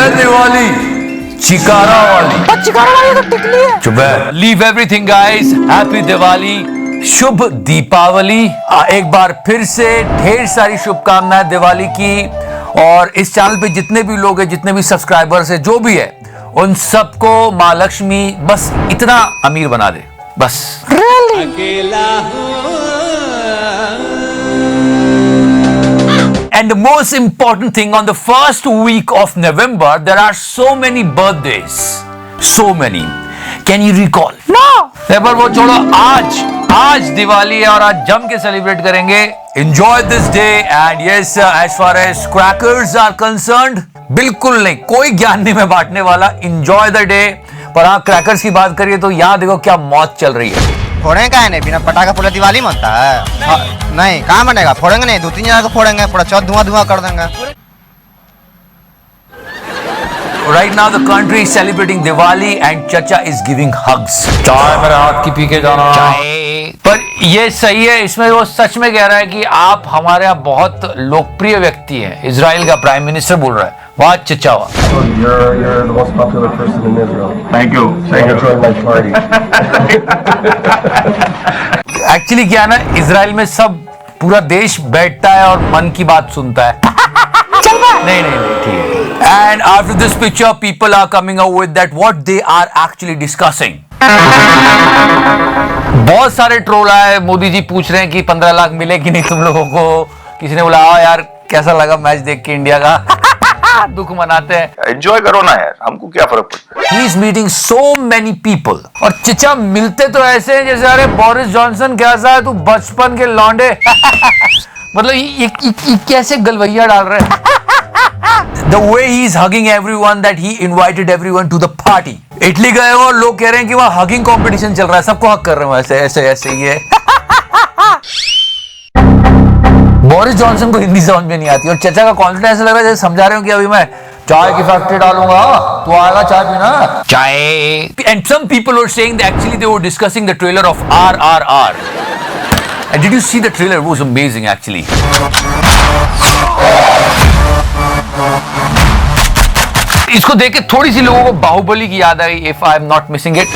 है दिवाली चिकारा वाली। चिकारा वाली तो टिकली है। चुप है। Leave everything guys, happy Diwali, शुभ दीपावली। एक बार फिर से ढेर सारी शुभकामनाएं दिवाली की। और इस चैनल पे जितने भी लोग हैं, जितने भी सब्सक्राइबर्स हैं, जो भी है, उन सबको माँ लक्ष्मी बस इतना अमीर बना दे, बस। अकेला And the most important thing, on the first week of November, there are so many birthdays. So many. Can you recall? No. पर वो छोड़ो, आज दिवाली है और आज जम के सेलिब्रेट करेंगे। Enjoy this day and yes, as far as crackers are concerned, बिल्कुल नहीं, कोई ज्ञान नहीं मैं बांटने वाला। Enjoy the day। पर हाँ, क्रैकर्स की बात करिए तो यहाँ देखो क्या मौत चल रही है। फोड़ेंगे क्या है? नहीं, बिना पटाखा फोड़े दिवाली मनता है? नहीं, कहाँ बनेगा? फोड़ेंगे नहीं, 2-3 जगह को फोड़ेंगे, पूरा चौथ धुआं कर देंगे। Right now the country is celebrating Diwali and Chacha is giving hugs. चाय मेरे हाथ की पी के जाना। पर ये सही है, इसमें वो सच में कह रहा है कि आप हमारे यहाँ बहुत लोकप्रिय व्यक्ति हैं। इजराइल का प्राइम मिनिस्टर बोल रहा है। वाह चचा वाह। You're the most popular person in Israel. Thank you. Join my party. Actually क्या है ना, इजराइल में सब पूरा देश बैठता है और मन की बात सुनता है। नहीं, ठीक है। And after this picture, people are coming out with that what they are actually discussing. बहुत सारे ट्रोल आए। मोदी जी पूछ रहे हैं कि 15 लाख मिले कि नहीं तुम लोगों को। किसी ने बोला यार कैसा लगा मैच देख के इंडिया का। दुख मनाते हैं। एंजॉय करो ना यार, हमको क्या फर्क पड़ता है। He is meeting so many people. और चिचा मिलते तो ऐसे हैं जैसे अरे बोरिस जॉनसन कैसा है तू, बचपन के लौंडे। मतलब ये कैसे गलवैया डाल रहे हैं। The way he is hugging everyone, that he invited everyone to the party. Italy गए हो और लोग कह रहे हैं कि वहाँ हगिंग कंपटीशन चल रहा है, सबको हग कर रहे हो ऐसे ये। बोरिस जॉनसन को हिंदी समझ में नहीं आती और चचा का कॉन्फिडेंस लग रहा है जैसे समझा रहे हो कि अभी मैं चाय की फैक्ट्री डालूंगा, तू आएगा चाय पीना। चाय। And some people were saying that actually they were discussing the trailer of RRR. And did you see the trailer? It was amazing actually. इसको देख के थोड़ी सी लोगों को बाहुबली की याद आई, if I am not missing it.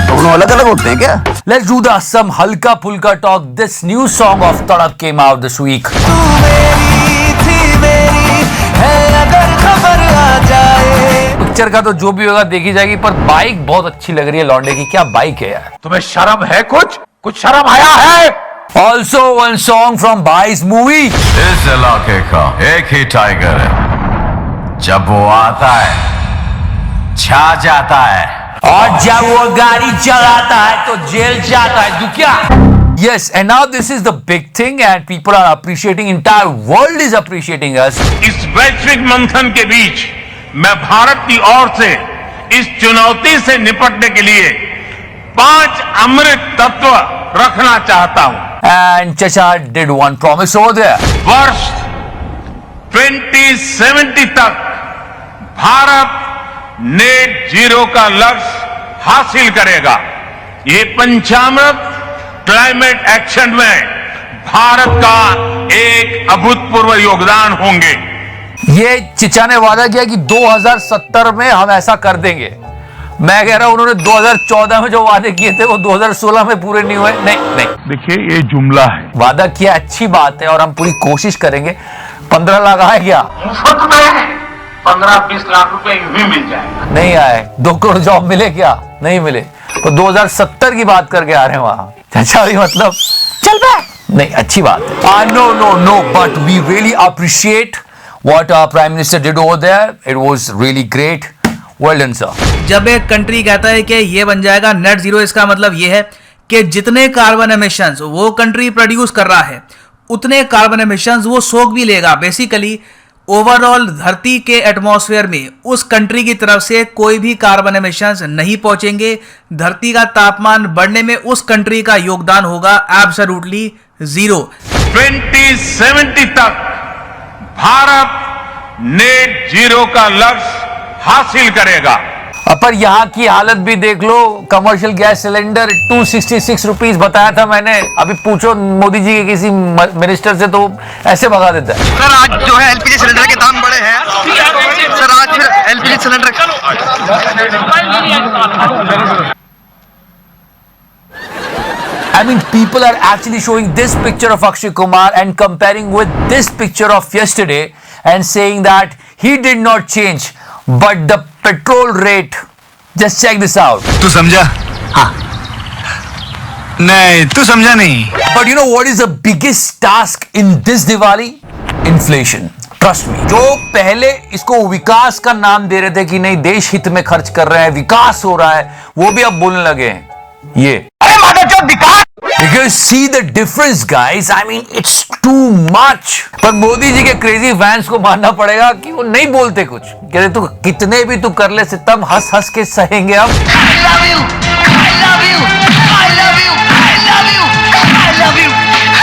दोनों अलग अलग होते हैं क्या? Let's do some हल्का फुल्का talk. This new song of तड़प came out this week. तू मेरी थी मेरी है अगर खबर आ जाए। पिक्चर का तो जो भी होगा देखी जाएगी, पर बाइक बहुत अच्छी लग रही है लौंडे की। क्या बाइक है यार। तुम्हें शर्म है? कुछ शर्म आया है? Also one song from Bai's movie. इस इलाके का एक ही टाइगर है, जब वो आता है छा जाता है, और जब वो गाड़ी चलाता है तो जेल जाता है। तू क्या? Yes, and now this is the big thing and people are appreciating, entire world is appreciating us. इस वैश्विक मंथन के बीच मैं भारत की ओर से इस चुनौती से निपटने के लिए 5 अमृत तत्व रखना चाहता हूं। And Chacha did one promise over there. वर्ष 2070 तक भारत नेट जीरो का लक्ष्य हासिल करेगा। ये पंचामृत क्लाइमेट एक्शन में भारत का एक अभूतपूर्व योगदान होंगे। ये चिचा ने वादा किया कि 2070 में हम ऐसा कर देंगे। मैं कह रहा हूं उन्होंने 2014 में जो वादे किए थे वो 2016 में पूरे नहीं हुए। नहीं देखिए ये जुमला है। वादा किया अच्छी बात है और हम पूरी कोशिश करेंगे। 15 लाख आए क्या? 15-20 लाख रुपए भी मिल जाएगा। नहीं आए। 2 करोड़ जॉब मिले क्या? नहीं मिले। तो 2070 की बात करके आ रहे हैं वहां। अच्छा भी मतलब चल पे नहीं, अच्छी बात है। No, but we really appreciate what our Prime Minister did over there. It was really great. Well done, sir. जब एक कंट्री कहता है कि ये बन जाएगा नेट जीरो, इसका मतलब ये है कि जितने कार्बन एमिशंस वो कंट्री प्रोड्यूस कर रहा है उतने कार्बन एमिशंस वो सोख भी लेगा। बेसिकली ओवरऑल धरती के एटमॉस्फेयर में उस कंट्री की तरफ से कोई भी कार्बन एमिशंस नहीं पहुंचेंगे। धरती का तापमान बढ़ने में उस कंट्री का योगदान होगा एब्सोल्युटली जीरो। 2070 तक भारत नेट जीरो का लक्ष्य हासिल करेगा। पर यहाँ की हालत भी देख लो, कमर्शियल गैस सिलेंडर 266 रुपीज बताया था मैंने। अभी पूछो मोदी जी के किसी मिनिस्टर से तो ऐसे भगा देता है। सर आज जो है एलपीजी सिलेंडर के दाम बढ़े हैं सर, आज फिर LPG cylinder I mean, people are actually showing this picture of Akshay Kumar and comparing with this picture of yesterday and saying that he did not change, but the petrol rate. Just check this out. तू समझा? हाँ। नहीं, तू समझा नहीं। But you know what is the biggest task in this Diwali? Inflation. Trust me. जो पहले इसको विकास का नाम दे रहे थे कि नहीं देश हित में खर्च कर रहे हैं, विकास हो रहा है, वो भी अब बोलने लगे हैं ये। अरे माधव विकास! Because see the difference, guys. I mean, it's too much. पर मोदी जी के क्रेजी फैंस को मानना पड़ेगा कि वो नहीं बोलते कुछ। कहते तू कितने भी तू कर ले सितम, हंस हंस के सहेंगे हम। I love you, I love you, I love you, I love you, I love you,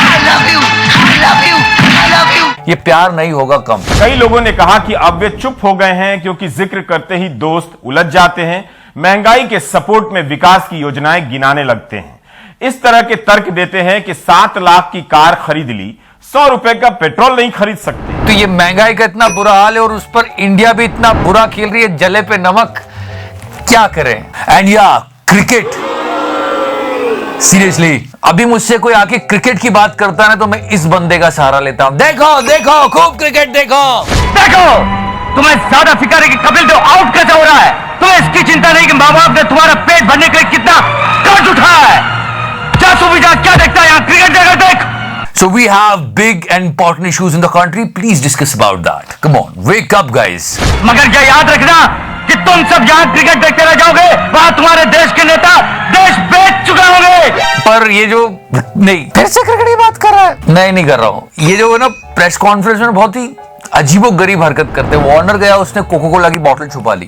I love you, I love you, I love you। ये प्यार नहीं होगा कम। कई लोगों ने कहा कि अब वे चुप हो गए हैं क्योंकि जिक्र करते ही दोस्त उलझ जाते हैं, महंगाई के सपोर्ट में विकास की योजनाएं गिनाने लगते हैं। इस तरह के तर्क देते हैं कि 7 लाख की कार खरीद ली, 100 रुपए का पेट्रोल नहीं खरीद सकते। तो ये महंगाई का इतना बुरा हाल है और उस पर इंडिया भी इतना बुरा खेल रही है, जले पे नमक, क्या करें। एंड या क्रिकेट, सीरियसली अभी मुझसे कोई आके क्रिकेट की बात करता है तो मैं इस बंदे का सहारा लेता हूं। देखो देखो खूब क्रिकेट देखो। देखो तुम्हें ज्यादा फिक्र है कि कपिल देव आउट कैसे हो रहा है, तुम्हें इसकी चिंता नहीं कि माँ बाप ने तुम्हारा पेट भरने के लिए कितना कर्ज उठाया है। क्या सुविधा क्या देखता है यहाँ, क्रिकेट देखा देख। So we have big and important issues in the country. Please discuss about that. Come on, wake up, guys. मगर ये याद रखना कि तुम सब यहाँ क्रिकेट देखते रह जाओगे, वहाँ तुम्हारे देश के नेता देश बेच चुके होंगे। पर ये जो नहीं फिर से क्रिकेट की बात कर रहा है, नहीं कर रहा हूँ। ये जो है ना प्रेस कॉन्फ्रेंस में बहुत ही अजीबोगरीब हरकत करते हैं। वार्नर गया, उसने कोको कोला की बोतल छुपा ली,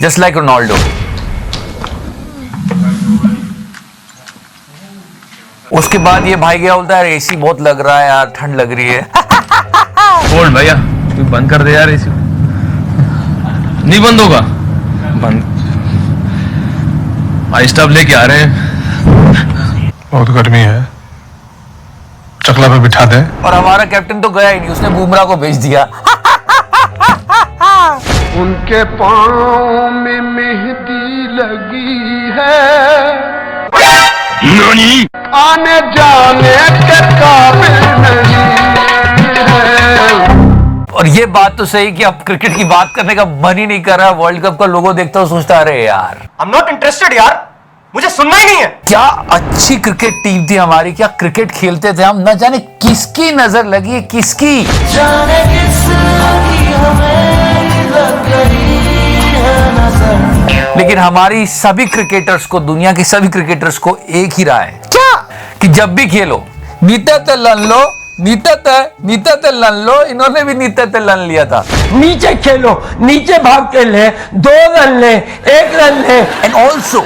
जस्ट लाइक रोनाल्डो। उसके बाद ये भाई गया, बोलता है एसी बहुत लग रहा है यार, ठंड लग रही है। बोल भैया तू बंद कर दे यार एसी। नहीं बंद होगा, बंद आई स्टॉप लेके आ रहे हैं। बहुत गर्मी है, चकला पे बिठा दे। और हमारा कैप्टन तो गया ही नहीं, उसने बुमराह को भेज दिया। उनके पाँव में मेहंदी लगी है, आने जाने के काबिल नहीं है। और ये बात तो सही कि अब क्रिकेट की बात करने का मन ही नहीं कर रहा। वर्ल्ड कप का लोगो देखता हूँ सोचता अरे यार आई एम नॉट इंटरेस्टेड यार, मुझे सुनना ही नहीं है। क्या अच्छी क्रिकेट टीम थी हमारी, क्या क्रिकेट खेलते थे हम, न जाने किसकी नजर लगी है, किसकी जाने किसकी हमें लग गई है नजर। लेकिन हमारी सभी क्रिकेटर्स को, दुनिया के सभी क्रिकेटर्स को एक ही राय है क्या कि जब भी खेलो नीतत लन लो, नीतत लन लो। इन्होंने भी नीतत लन लिया था। नीचे खेलो, नीचे भाग के ले, 2 रन ले, 1 रन ले। And also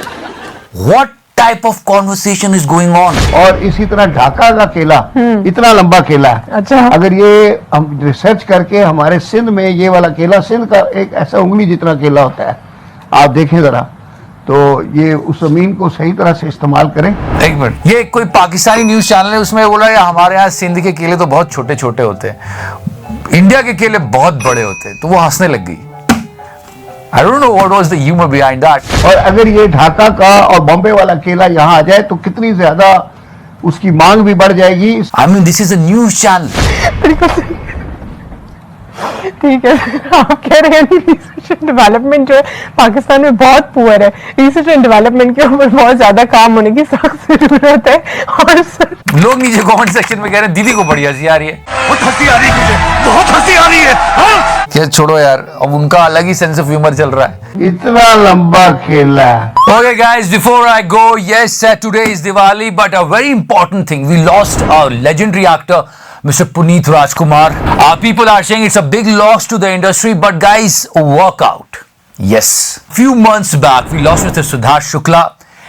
what type of conversation is going on. और इसी तरह ढाका का केला इतना लंबा केला है। अच्छा। अगर ये हम रिसर्च करके हमारे सिंध में ये वाला केला, सिंध का एक ऐसा उंगली जितना केला होता है, आप देखें जरा, तो ये उस जमीन को सही तरह से इस्तेमाल करें। एक मिनट, ये कोई पाकिस्तानी न्यूज चैनल है, उसमें बोला है हमारे यहाँ सिंध के केले तो बहुत छोटे छोटे होते हैं, इंडिया के केले बहुत बड़े होते हैं, तो वो हंसने लग गई। I don't know what was the humor behind that. और अगर ये ढाका का और बॉम्बे वाला केला यहाँ आ जाए तो कितनी ज्यादा उसकी मांग भी बढ़ जाएगी। I mean, this is a news channel. ठीक है, आप कह रहे हैं रिसर्च एंड डेवलपमेंट जो है पाकिस्तान में बहुत पुअर है, रिसर्च एंड डेवलपमेंट के ऊपर बहुत ज्यादा काम होने की सख्त जरूरत है। और लोग नीचे कमेंट सेक्शन में कह रहे हैं दीदी को बड़ी हंसी आ रही है, बहुत हंसी आ रही है मुझे, बहुत हंसी आ रही है। हाँ? क्या छोड़ो यार, अब उनका अलग ही सेंस ऑफ ह्यूमर चल रहा है। इतना लंबा केला। Okay guys, before I go, yes, today is Diwali, but a very important thing, we lost our legendary actor Mr. Puneet Rajkumar. Our people are saying it's a big loss to the industry, but guys, work out. Yes. Few months back, we lost Mr. Siddharth Shukla,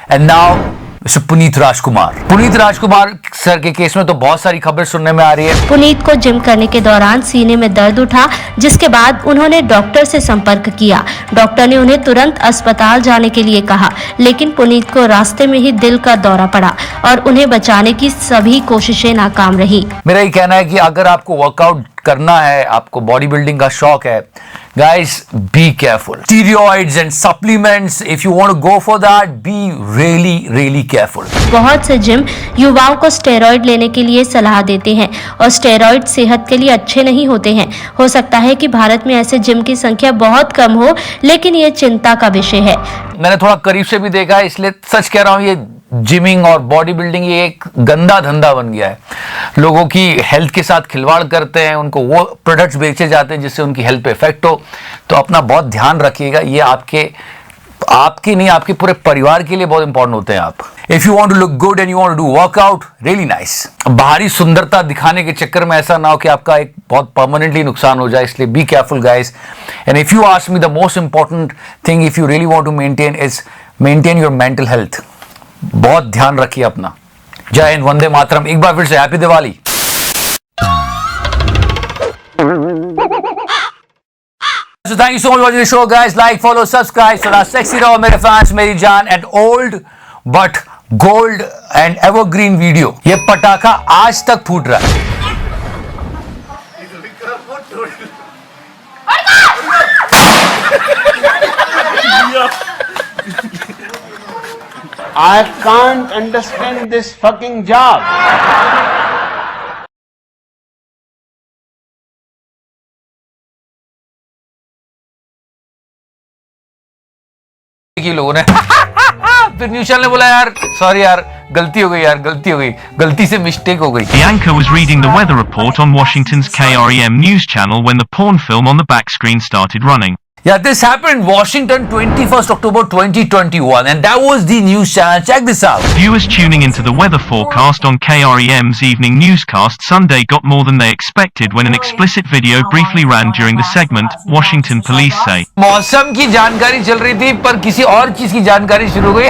and now mister Puneet Rajkumar. Puneet Rajkumar sir के case में तो बहुत सारी खबर सुनने में आ रही है। पुनीत को जिम करने के दौरान सीने में दर्द उठा, जिसके बाद उन्होंने डॉक्टर से संपर्क किया। डॉक्टर ने उन्हें तुरंत अस्पताल जाने के लिए कहा, लेकिन पुनीत को रास्ते में ही दिल का दौरा पड़ा और उन्हें बचाने की सभी कोशिशें नाकाम रही। मेरा ये कहना है कि अगर आपको वर्कआउट करना है, आपको बॉडी बिल्डिंग का शौक है, guys, be careful. Steroids and supplements, if you want to go for that, be really careful. बहुत से जिम युवाओं को स्टेरॉइड लेने के लिए सलाह देते हैं और स्टेरॉइड सेहत के लिए अच्छे नहीं होते हैं। हो सकता है कि भारत में ऐसे जिम की संख्या बहुत कम हो, लेकिन ये चिंता का विषय है। मैंने थोड़ा करीब से भी देखा है, इसलिए सच कह रहा हूँ, ये जिमिंग और बॉडी बिल्डिंग ये एक गंदा धंधा बन गया है। लोगों की हेल्थ के साथ खिलवाड़ करते हैं, उनको वो प्रोडक्ट्स बेचे जाते हैं जिससे उनकी हेल्थ पे इफेक्ट हो। तो अपना बहुत ध्यान रखिएगा, ये आपके नहीं, आपके पूरे परिवार के लिए बहुत इंपॉर्टेंट होते हैं। आप if you want to look good and you want to do workout, really nice. बाहरी सुंदरता दिखाने के चक्कर में ऐसा ना हो कि आपका एक बहुत परमानेंटली नुकसान हो जाए, इसलिए be careful guys. And if you ask me, the most important thing if you really want to maintain is maintain your mental health. बहुत ध्यान रखिए अपना। जय हिंद, वंदे मातरम। एक बार फिर से happy Diwali. So thank you so much for watching the show, guys. Like, follow, subscribe. So sexy रहो मेरे fans, मेरी जान, and old but gold and evergreen video. ये पटाखा आज तक फूट रहा है। I can't understand this fucking job. की लोगों ने फिर न्यूज़ चैनल ने बोला यार सॉरी यार, गलती हो गई यार, गलती से मिस्टेक हो गई। The anchor was reading the weather report on Washington's KREM news channel when the porn film on the back screen started running. Yeah, this happened in Washington, 21st October 2021, and that was the news channel. Check this out. Viewers tuning into the weather forecast on KREM's evening newscast Sunday got more than they expected when an explicit video briefly ran during the segment, Washington police say. मौसम की जानकारी चल रही थी पर किसी और चीज की जानकारी शुरू हो गई।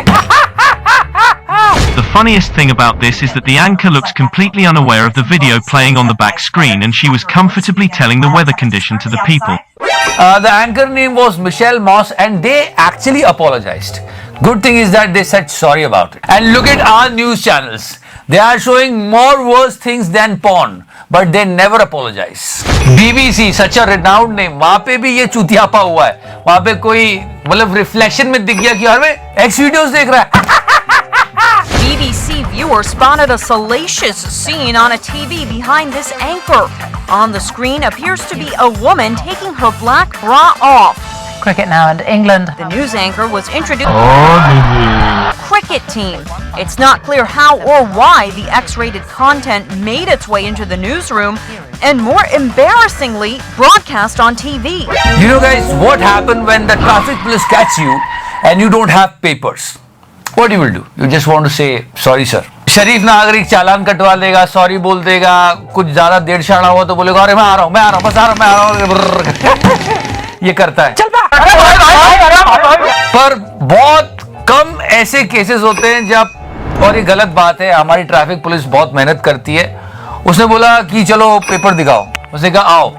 The funniest thing about this is that the anchor looks completely unaware of the video playing on the back screen, and she was comfortably telling the weather condition to the people. The anchor name was Michelle Moss, and they actually apologized. Good thing is that they said sorry about it. And look at our news channels. They are showing more worse things than porn, but they never apologize. BBC, such a renowned name, वहाँ पे भी ये चूतियापा हुआ है। वहाँ पे कोई मतलब रिफ्लेक्शन में दिख गया कि यार मैं एक्स वीडियोस देख रहा है। BBC viewers spotted a salacious scene on a TV behind this anchor. On the screen appears to be a woman taking her black bra off. Cricket now and England. The news anchor was introduced cricket team. It's not clear how or why the X-rated content made its way into the newsroom and, more embarrassingly, broadcast on TV. You know guys, what happened when the traffic police catch you and you don't have papers? What you will do? You just want to say sorry sir. शरीफ नागरिक चालान कटवा देगा, sorry बोल देगा, कुछ ज्यादा देर शाड़ा हुआ तो बोलेगा अरे मैं आ रहा हूँ, बस आ रहा हूँ। ये करता है। पर बहुत कम ऐसे केसेस होते हैं जब, और ये गलत बात है, हमारी ट्रैफिक पुलिस बहुत मेहनत करती है। उसने बोला कि चलो पेपर दिखाओ, उसने कहा आओ,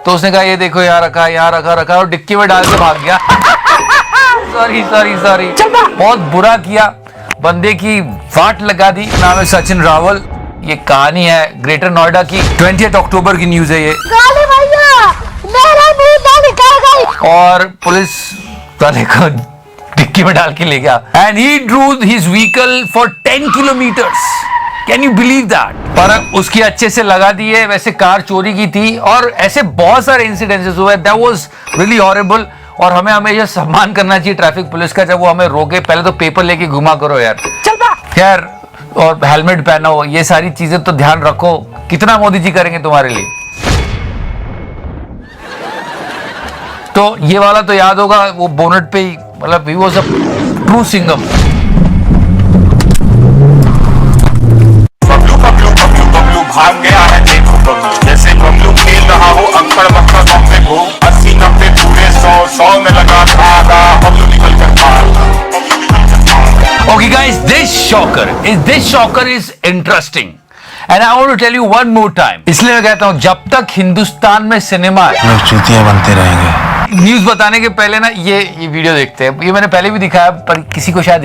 तो उसने कहा ये देखो यहाँ रखा, यहाँ रखा और डिक्की में डाल के भाग गया। सॉरी बहुत बुरा किया, बंदे की वाट लगा दी। नाम है सचिन रावल। ये कहानी है ग्रेटर नोएडा की, 20 अक्टूबर की न्यूज है ये। और पुलिस वाले को डिक्की में डाल के ले गया। And he Drew his vehicle for 10 kilometres. Can you believe that? पर उसकी अच्छे से लगा दी है। वैसे कार चोरी की थी और ऐसे बहुत सारे इंसिडेंसेस हुए। That was really horrible. और हमें हमेशा सम्मान करना चाहिए ट्रैफिक पुलिस का, जब वो हमें रोके। पहले तो पेपर लेके घुमा करो यार, खैर, और हेलमेट पहनो, ये सारी चीजें तो ध्यान रखो। कितना मोदी जी करेंगे तुम्हारे लिए? तो ये वाला तो याद होगा, वो बोनट पे ही, मतलब he was a true singer. भाग गया है देखो बबलू, जैसे बबलू खेल रहा हो अंकड़ बक्कड़ बम में घूम। 80 90 पूरे 100 में लगा धागा, बबलू निकल कर भागा। Okay guys, this shocker is interesting. And I want to tell you one more time. इसलिए मैं कहता हूं जब तक हिंदुस्तान में सिनेमा है लोग चूतियां बनते रहेंगे। न्यूज बताने के पहले ना ये वीडियो देखते हैं। ये मैंने पहले भी दिखाया पर किसी को शायद